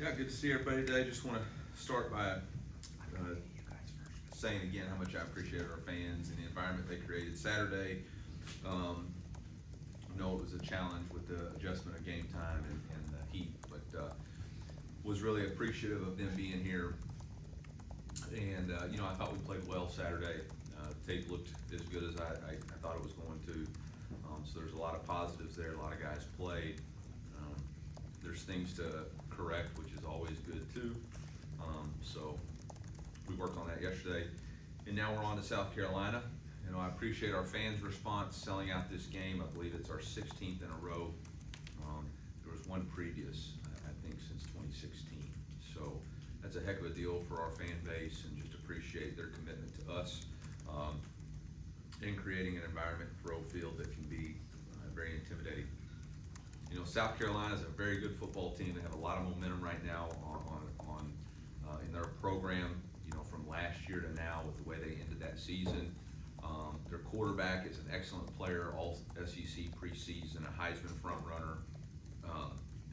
Yeah, good to see everybody today. Just want to start by saying again how much I appreciate our fans and the environment they created Saturday. I know it was a challenge with the adjustment of game time and the heat, but was really appreciative of them being here. And I thought we played well Saturday. Tape looked as good as I thought it was going to. So there's a lot of positives there. A lot of guys played. There's things to correct, which is always good too. So we worked on that yesterday, and now we're on to South Carolina. I appreciate our fans' response selling out this game. I believe it's our 16th in a row. There was one previous, I think, since 2016. So that's a heck of a deal for our fan base, and just appreciate their commitment to us in creating an environment for Field that can be very intimidating. South Carolina is a very good football team. They have a lot of momentum right now in their program. From last year to now, with the way they ended that season. Their quarterback is an excellent player, all SEC preseason, a Heisman front runner,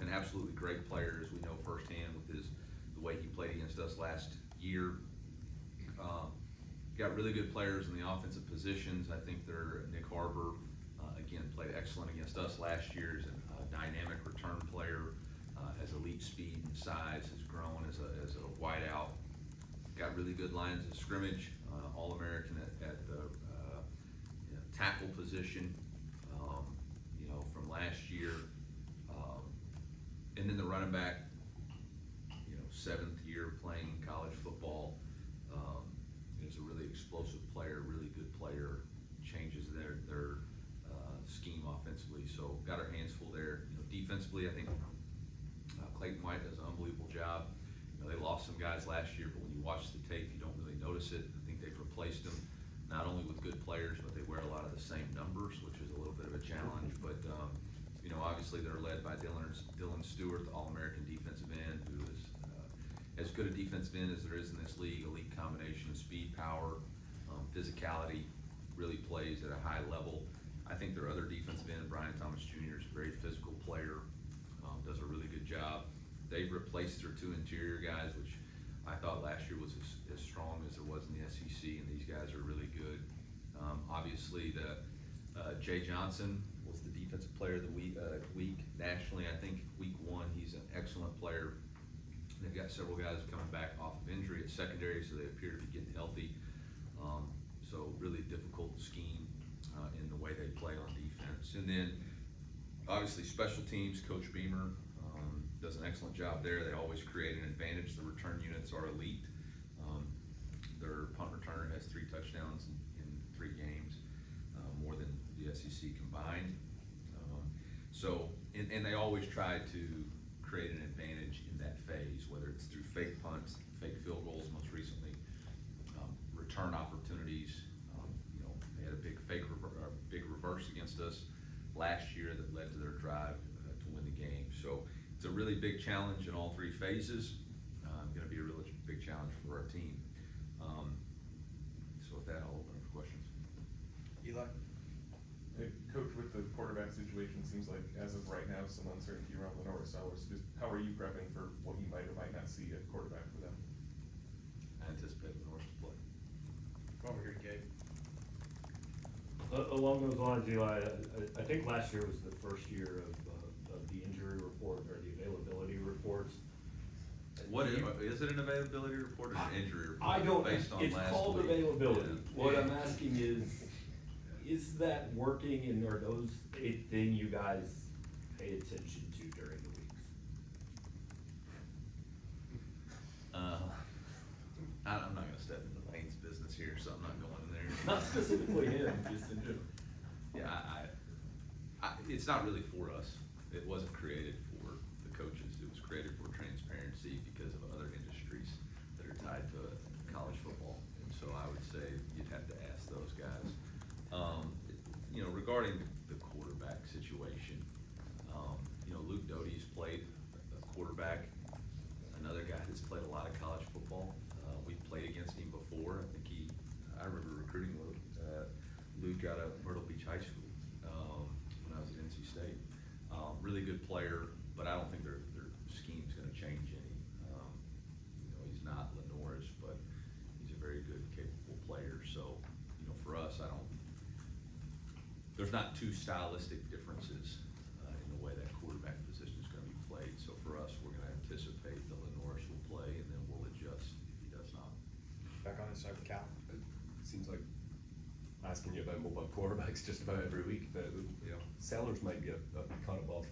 an absolutely great player, as we know firsthand with the way he played against us last year. Got really good players in the offensive positions. I think Nick Harbor, again, played excellent against us last year. Is a dynamic return player, has elite speed and size, has grown as a wideout. Got really good lines of scrimmage, All-American at the tackle position, from last year. And then the running back, 7th year playing college football, is a really explosive player, really good player, changes their scheme offensively. So got our hands full there. Defensively, I think Clayton White does an unbelievable job. They lost some guys last year, but when you watch the tape, you don't really notice it. I think they've replaced them, not only with good players, but they wear a lot of the same numbers, which is a little bit of a challenge. But obviously they're led by Dylan Stewart, the All-American defensive end, who is as good a defensive end as there is in this league. Elite combination of speed, power, physicality, really plays at a high level. I think their other defensive end, Brian Thomas Jr., is a very physical player, does a really good job. They've replaced their 2 interior guys, which I thought last year was as strong as it was in the SEC, and these guys are really good. Obviously, Jay Johnson was the defensive player of the week nationally. I think week 1, he's an excellent player. They've got several guys coming back off of injury at secondary, so they appear to be getting healthy. So really difficult scheme in the way they play on defense. And then obviously special teams, Coach Beamer does an excellent job there. They always create an advantage. The return units are elite. Their punt returner has 3 touchdowns in 3 games, more than the SEC combined. And they always try to create an advantage in that phase, whether it's through fake punts, fake field goals, most recently, return opportunities. They had a big reverse against us last year that led to their drive to win the game. So it's a really big challenge in all 3 phases. Going to be a really big challenge for our team. So with that, I'll open up for questions. Eli? Hey, Coach, with the quarterback situation, seems like as of right now, some uncertainty around Lenore Sellers. Just how are you prepping for what you might or might not see at quarterback for them? I anticipate Lenore's to play. Come over here, Gabe. Along those lines, Eli, I think last year was the first year of the injury report or the availability reports. What is it, an availability report or an injury report? I don't, based on it's last called week? availability. Yeah. What I'm asking is that working, and are those a thing you guys pay attention to during the weeks? I'm not gonna step into Lane's business here, so I'm not going in there. Not specifically him, just in general. Yeah, it's not really for us. It wasn't created for the coaches. It was created for transparency because of other industries that are tied to college football. And so I would say you'd have to ask those guys. Regarding the quarterback situation, Luke Doty's played a quarterback, another guy that's played a lot of college football. We've played against him before. I remember recruiting Luke. Luke out of Myrtle Beach High School when I was at NC State. Really good player, but I don't think their scheme's going to change any. there's not two stylistic differences in the way that quarterback position is gonna be played. So for us, we're gonna anticipate that Lenoris will play, and then we'll adjust if he does not. Back on this side with Cal. It seems like asking you about mobile quarterbacks just about every week, but, you know, Sellers might be a cut above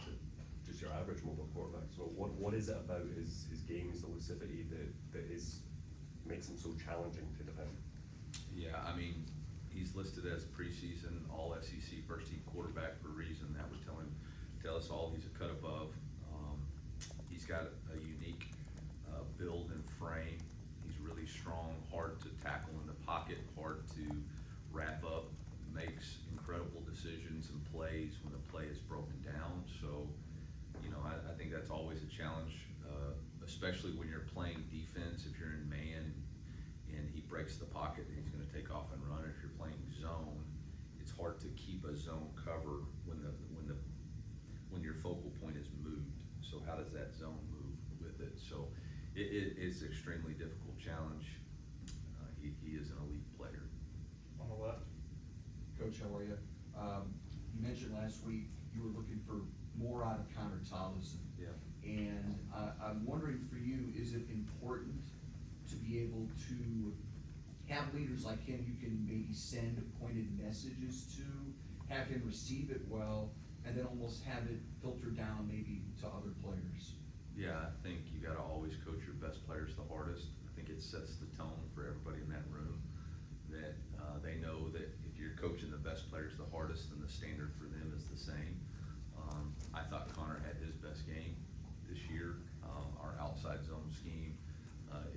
just your average mobile quarterback. So what is it about his game, his elusivity that makes him so challenging to defend? Yeah, I mean, he's listed as preseason all SEC first team quarterback for a reason. That would tell us all he's a cut above. He's got a unique build and frame. He's really strong, hard to tackle in the pocket, hard to wrap up, makes incredible decisions and plays when the play is broken down. So, you know, I think that's always a challenge, especially when you're playing defense. If you're in man and he breaks the pocket, and he's gonna take off and run. If you're playing zone, it's hard to keep a zone cover when your focal point is moved. So how does that zone move with it? So it's an extremely difficult challenge. He is an elite player. On the left. Coach, how are you? You mentioned last week you were looking for more out of Connor Tollison. Yeah. And I'm wondering for you, is it important to be able to have leaders like him you can maybe send pointed messages to, have him receive it well, and then almost have it filter down maybe to other players? Yeah, I think you gotta always coach your best players the hardest. I think it sets the tone for everybody in that room, that they know that if you're coaching the best players the hardest, then the standard for them is the same. I thought Connor had his best game this year. Our outside zone scheme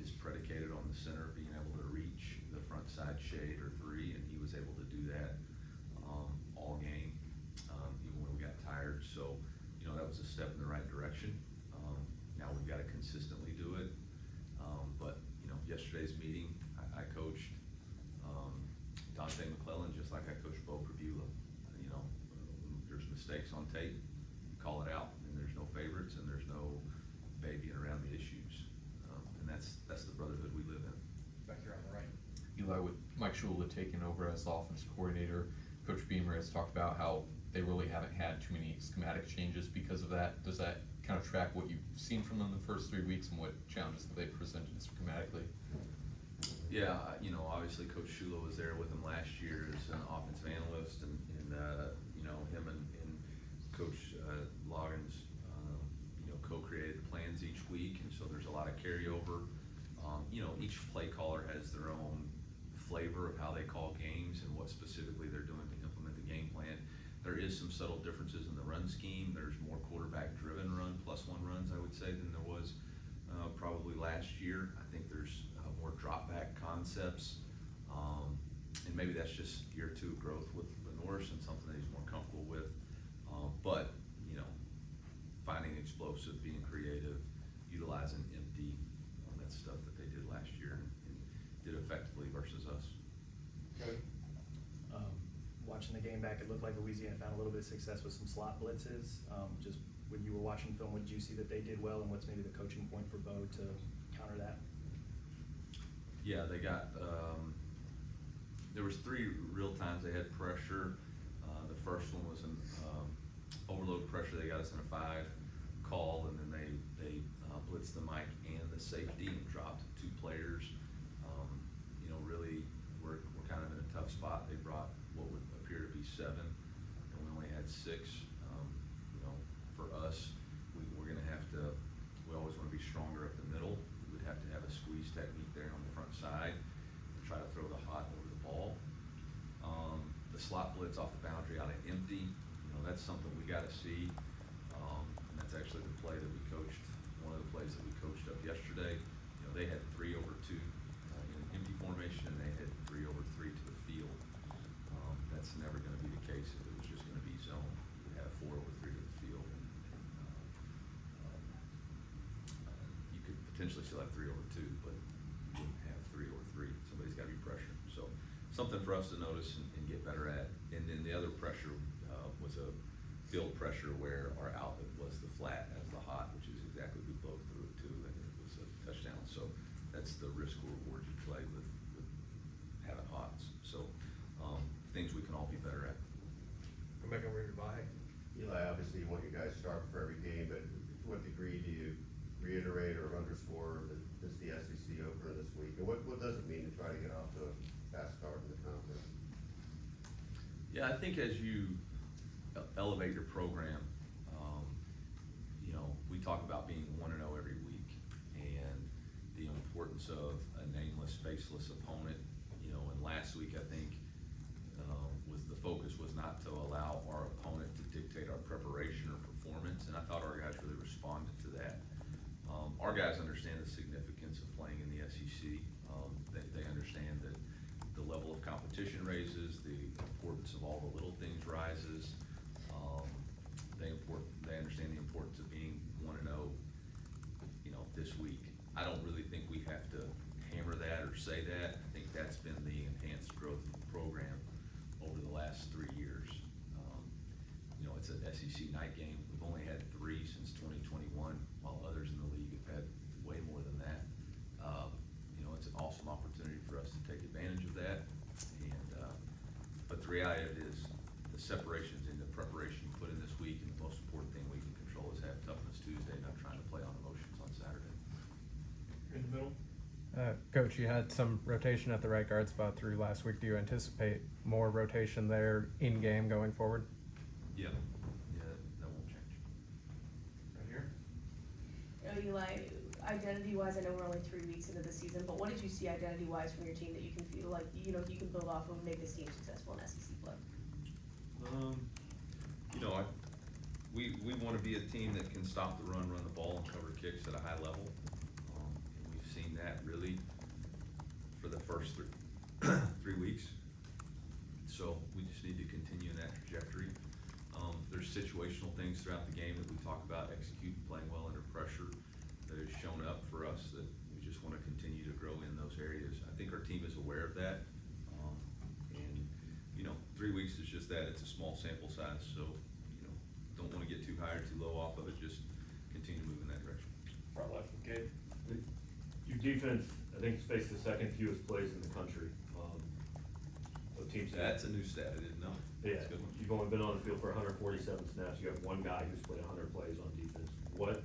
is predicated on the center being able to reach the front side shade or three, and he was able to do that all game, even when we got tired. So, you know, that was a step in the right direction. Now we've got to consistently do it. But, you know, yesterday's meeting, I coached Dante McClellan just like I coached Bo Prabula. You know, there's mistakes on tape, you call it out, and there's no favorites, and there's no babying around the issues. And that's the brotherhood we live in. Back here on the right. Eli, with Mike Shula taking over as offensive coordinator, Coach Beamer has talked about how they really haven't had too many schematic changes because of that. Does that kind of track what you've seen from them the first 3 weeks and what challenges that they presented schematically? Yeah, you know, obviously Coach Shula was there with him last year as an offensive analyst, and you know, him and Coach Loggins, you know, co-created the plans each week, and so there's a lot of carryover. You know, each play caller has their own flavor of how they call games and what specifically they're doing to implement the game plan. There is some subtle differences in the run scheme. There's more quarterback-driven run, +1 runs, I would say, than there was probably last year. I think there's more drop-back concepts, and maybe that's just year 2 growth with Lenoris and something that he's more comfortable with. But, you know, finding explosive, being creative, utilizing empty, that's stuff that they did last year and did effectively versus us. Good. Watching the game back, it looked like Louisiana found a little bit of success with some slot blitzes. Just when you were watching film, what did you see that they did well, and what's maybe the coaching point for Bo to counter that? Yeah, they got, there was 3 real times they had pressure. The first one was an overload pressure. They got us in a 5 call, and then they blitzed the Mike and the safety and dropped 2 players. You know, really, we're kind of in a tough spot. They brought what would appear to be 7, and we only had 6. You know, for us, we're gonna have to, we always wanna be stronger up the middle. We would have to have a squeeze technique there on the front side and try to throw the hot over the ball. The slot blitz off the boundary out of empty, you know, that's something we gotta see. And that's actually the play that we coached, one of the plays that we coached up yesterday. You know, they had 3 over 2 in empty formation, and they had 3 over 3 to the field. That's never gonna be the case if it was just gonna be zone. We have 4 over 3 to the field. You could potentially still have 3 over 2, but you wouldn't have 3 over 3. Somebody's gotta be pressured. So something for us to notice and get better at. And then the other pressure was a field pressure where our outlet was the flat as the hot, which is exactly who Bo threw it to, and it was a touchdown. So that's the risk or reward you play with having hots. So things we can all be better at. Come back over here to Vahe. Eli, obviously you want your guys sharp for every game, but to what degree do you reiterate or underscore that this is the SEC opener this week? And what does it mean to try to get off to a fast start in the conference? Yeah, I think as you elevate your program, you know, we talk about being 1-0 every week and the importance of a nameless, faceless opponent. You know, and last week I think the focus was not to allow our opponent to dictate our preparation or performance, and I thought our guys really responded to that. Our guys understand the significance of playing in the SEC. They understand that the level of competition raises, the importance of all the little things rises. They understand the importance of being 1-0, you know, this week. I don't really think we have to hammer that or say that. I think that's been the enhanced growth of the program over the last 3 years. You know, it's an SEC night game. We've only had 3 since 2021, while others in the league have had way more than that. You know, it's an awesome opportunity for us to take advantage of that. But the reality of it is, the separations in the preparation you put in this week, and the most important thing we can control is have toughness Tuesday, not trying to play on emotions on Saturday. In the middle. Coach, you had some rotation at the right guard spot through last week. Do you anticipate more rotation there in game going forward? Yeah, that won't change. Right here. Eli, identity-wise, I know we're only 3 weeks into the season, but what did you see identity-wise from your team that you can feel like, you know, you can build off of and make this team successful in SEC play? You know, we want to be a team that can stop the run the ball, and cover kicks at a high level. And we've seen that really for the first 3 weeks. So we just need to continue in that trajectory. There's situational things throughout the game that we talk about, executing, playing well under pressure, that has shown up for us, that we just want to continue to grow in those areas. I think our team is aware of that. And, you know, 3 weeks is just that. It's a small sample size, so, you know, don't want to get too high or too low off of it. Just continue to move in that direction. Front left from Gabe. Your defense, I think, faced the second fewest plays in the country. Of teams. That's a new stat. I didn't know. Yeah, That's a good one. you've only been on the field for 147 snaps. You have one guy who's played 100 plays on defense. What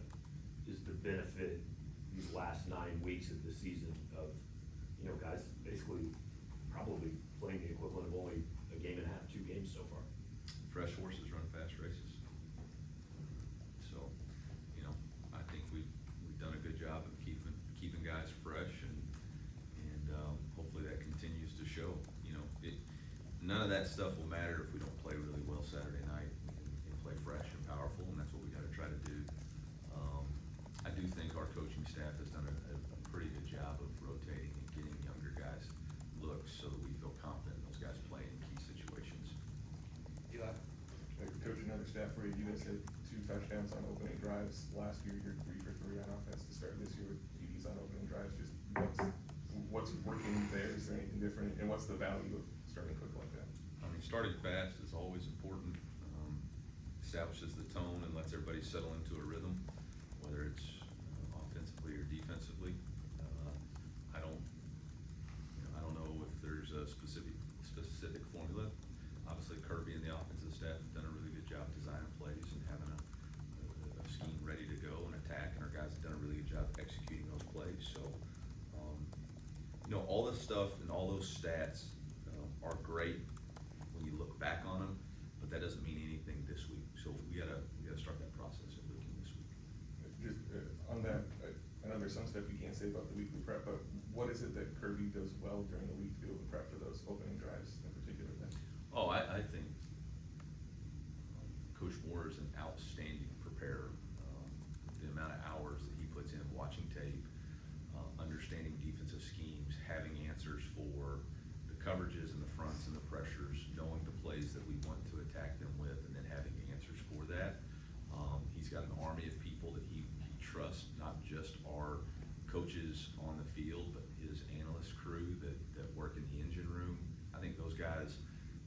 is the benefit these last 9 weeks of the season of, you know, guys basically probably playing the equivalent of only a game and a half, 2 games so far? Fresh horses run fast races. So, you know, I think we've done a good job of keeping guys fresh, and hopefully that continues to show. You know, none of that stuff will matter if we don't play really well Saturday night and play fresh and powerful, and that's what we got to try to do. I do think our coaching staff has done a pretty good job of rotating and getting younger guys looks so that we feel confident in those guys playing in key situations. Eli. Coach, another stat for you. You guys had 2 touchdowns on opening drives last year. You're 3 for 3 on offense to start this year with TDs on opening drives. Just what's working there? Is there anything different? And what's the value of starting quick like that? I mean, starting fast is always important. Establishes the tone and lets everybody settle into a rhythm, whether it's offensively or defensively. I don't know if there's a specific formula. Obviously, Kirby and the offensive staff have done a really good job designing plays and having a scheme ready to go and attack, and our guys have done a really good job executing those plays. So, you know, all this stuff and all those stats are great when you look back on them, but that doesn't mean anything this week. So we gotta start that process of looking this week. Just on that, I know there's some stuff you can't say about the weekly prep, but what is it that Kirby does well during the week to be able to prep for those opening drives in particular then? Oh, I think Coach Moore is an outstanding preparer. The amount of hours that he puts in watching tape, understanding defensive schemes, having answers for the coverages and the fronts and the pressures, knowing the plays that we want to attack them with, and then having answers for that. He's got an army of people that he trusts, not just our coaches on the field, but his analyst crew that work in the engine room. I think those guys,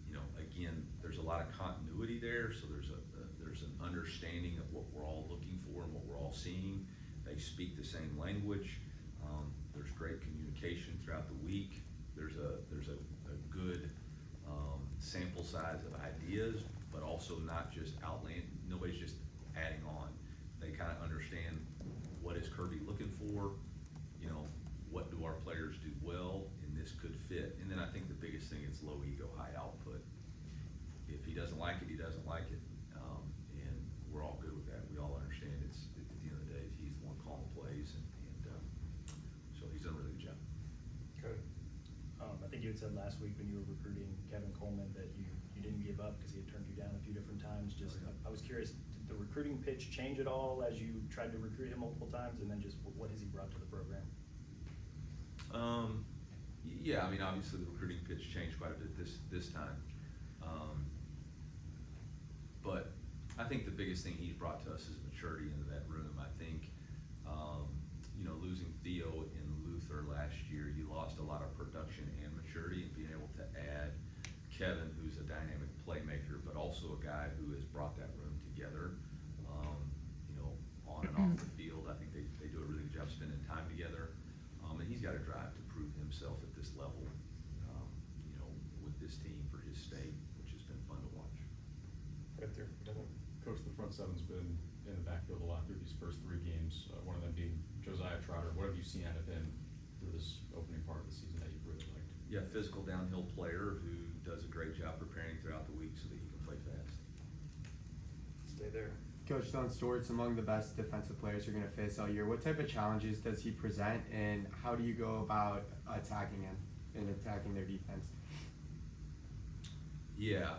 you know, again, there's a lot of continuity there, so there's an understanding of what we're all looking for and what we're all seeing. They speak the same language. There's great communication throughout the week. There's a good sample size of ideas, but also not just nobody's just adding on. They kind of understand what is Kirby looking for, you know, what do our players do well, and this could fit. And then I think the biggest thing is low ego, high output. If he doesn't like it, he doesn't like it. And we're all good with that. We all understand it's, at the end of the day, he's the one calling the plays, and so he's done a really good job. Good. I think you had said last week when you were recruiting Kevin Coleman that you didn't give up because he had turned you down a few different times. Just, I was curious, did the recruiting pitch change at all as you tried to recruit him multiple times? And then just what has he brought to the program? Yeah, I mean, obviously the recruiting pitch changed quite a bit this time. But I think the biggest thing he's brought to us is maturity into that room. I think, you know, losing Theo and Luther last year, you lost a lot of production and maturity, and being able to add Kevin, who's a dynamic playmaker, but also a guy who has brought that room together, you know, on and off the field. I think they do a really good job spending time together. And he's got a drive to prove himself at this level, you know, with this team for his state, which has been fun to watch. Right there. Coach, the front seven's been in the backfield a lot through these first 3 games, one of them being Josiah Trotter. What have you seen out of him through this opening part of the season that you've really liked? Yeah, physical downhill player who does a great job preparing throughout the week so that he can play fast. Stay there. Coach Dylan Stewart's among the best defensive players you're going to face all year. What type of challenges does he present, and how do you go about attacking him and attacking their defense? Yeah,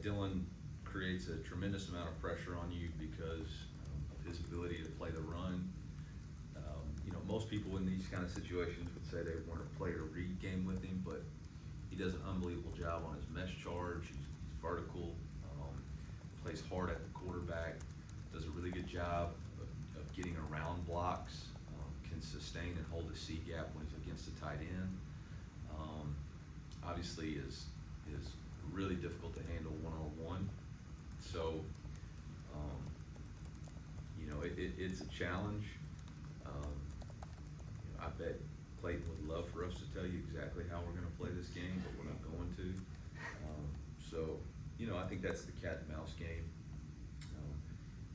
Dylan creates a tremendous amount of pressure on you because of his ability to play the run. You know, most people in these kind of situations would say they want to play a read game with him, but he does an unbelievable job on his mesh charge. He's vertical, plays hard at the quarterback, does a really good job of getting around blocks, can sustain and hold the C gap when he's against a tight end. Obviously is really difficult to handle one-on-one. So, you know, it's a challenge. You know, I bet Clayton would love for us to tell you exactly how we're going to play this game, but we're not going to. So, you know, I think that's the cat and mouse game,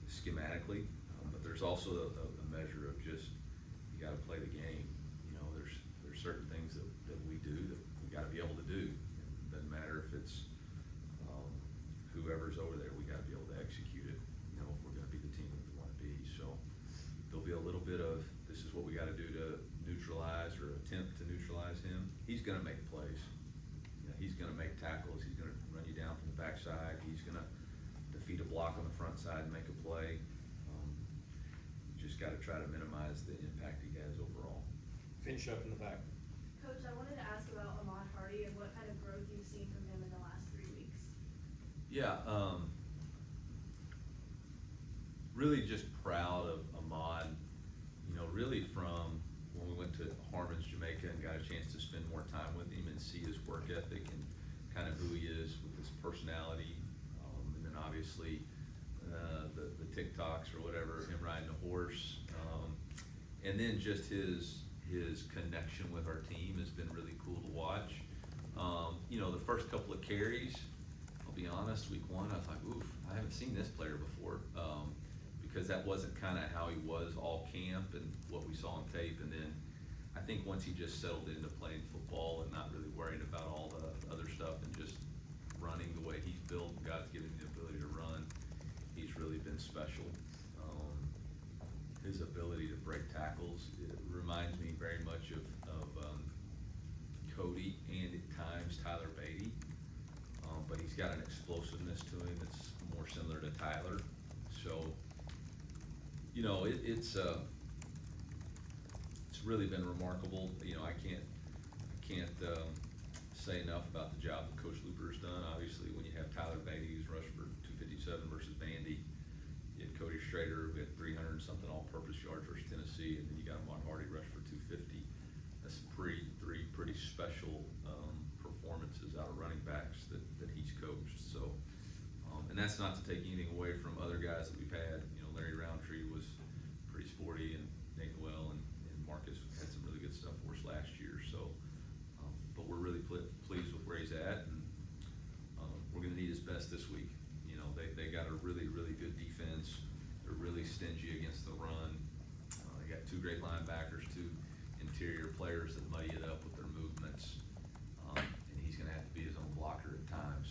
schematically. But there's also a measure of just, you got to play the game. You know, there's certain things that we do that we got to be able to do. It doesn't matter if it's whoever's over there, we got to be able to execute it, you know, if we're going to be the team that we want to be. So there'll be a little bit of, this is what we got to do to neutralize or attempt to neutralize him. He's going to make plays. You know, he's going to make tackles. He's going to run you down from the backside. He's going to defeat a block on the front side and make a play. You just got to try to minimize the impact he has overall. Finish up in the back. Coach, I wanted to ask about Ahmad Hardy and what kind of growth you've seen from him in the last 3 weeks. Yeah, really just proud of Ahmad, you know, really from when we went to Harmon's, Jamaica, and got a chance to spend more time with him and see his work ethic and kind of who he is with his personality, and then obviously the TikToks or whatever, him riding a horse, and then just his connection with our team has been really cool to watch. You know, the first couple of carries, I'll be honest, week 1, I was like, oof, I haven't seen this player before, because that wasn't kind of how he was all camp and what we saw on tape. And then I think once he just settled into playing football and not really worrying about all the other stuff and just running the way he's built, God's given him the ability to run, he's really been special. His ability to break tackles, it reminds me very much of Cody and at times Tyler Beatty. But he's got an explosiveness to him that's more similar to Tyler. So, you know, it's really been remarkable. You know, I can't say enough about the job that Coach Luper's done. Obviously, when you have Tyler Beatty, who's rushed for 257 versus Vandy, you had Cody Schrader, who had 300 something all-purpose yards versus Tennessee, and then you got Ahmad Hardy rush for 250. That's three pretty special performances out of running backs that he's coached. So, and that's not to take anything away from other guys that we've had. You know, Larry Roundtree was pretty sporty, and Nate Noel and Marcus had some really good stuff for us last year. So, but we're really pleased with where he's at, and we're going to need his best this week. You know, they got a really, really good defense. They're really stingy against the run. They got two great linebackers, two interior players that muddy it up with their movements. And he's gonna have to be his own blocker at times.